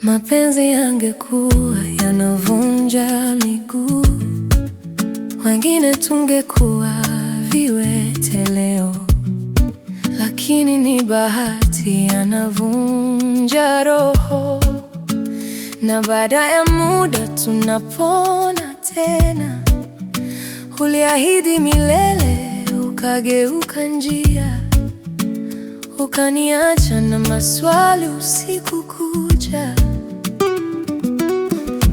Mapenzi yangekuwa yanavunja miguu, wengine tungekuwa viwete leo, lakini ni bahati yanavunja roho, na baada ya muda tunapona tena. Uliahidi milele, ukageuka njia, ukaniacha na maswali usiku kucha.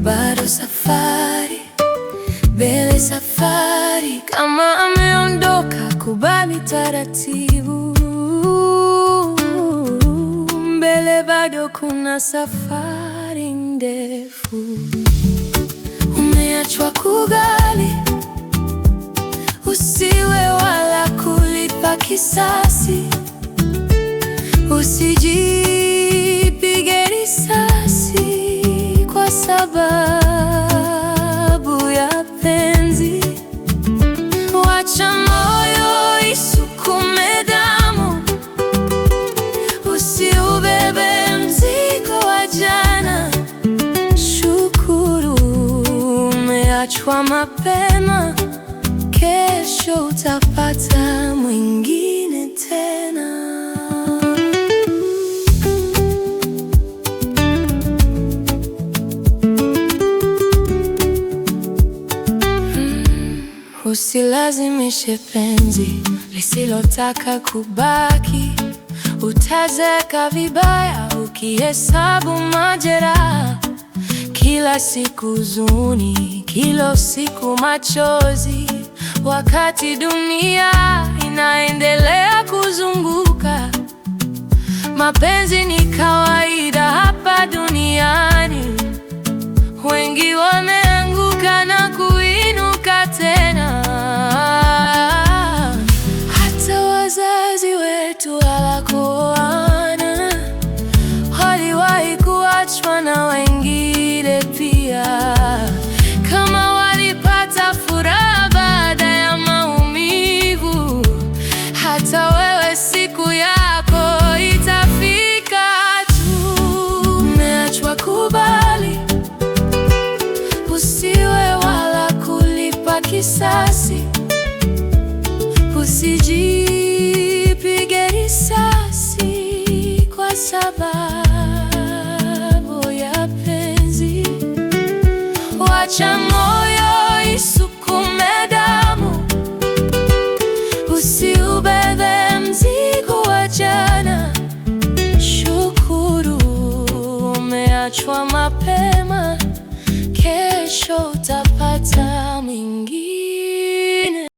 Bado safari, mbele safari, kama ameondoka kubali taratibu. Mbele bado kuna safari ndefu. Umeachwa kugali, usiwe wala kulipa kisasi. Usijipige risasi kwa sababu ya penzi. Wacha moyo isukume damu, usiubebe mzigo wa jana. Shukuru umeachwa mapema, kesho utapata mwingine tena. Usilazimishe penzi lisilotaka kubaki. Utazeka vibaya ukihesabu majeraha. Kila siku huzuni, kila siku machozi, wakati dunia inaendelea kuzunguka. Mapenzi ni kawaida hapa duniani, wengi wameanguka na kuinuka tena. Hata wazazi wetu hawakuoana, waliwahi kuachwa na wengine pia. Kama walipata furaha baada ya maumivu, hata wewe siku yako itafika tu. Umeachwa kubali, usiwe wala kulipa kisasi. Usijipige risasi kwa sababu ya penzi. Wacha moyo isukume damu, usiubebe mzigo wa jana. Shukuru umeachwa mapema, kesho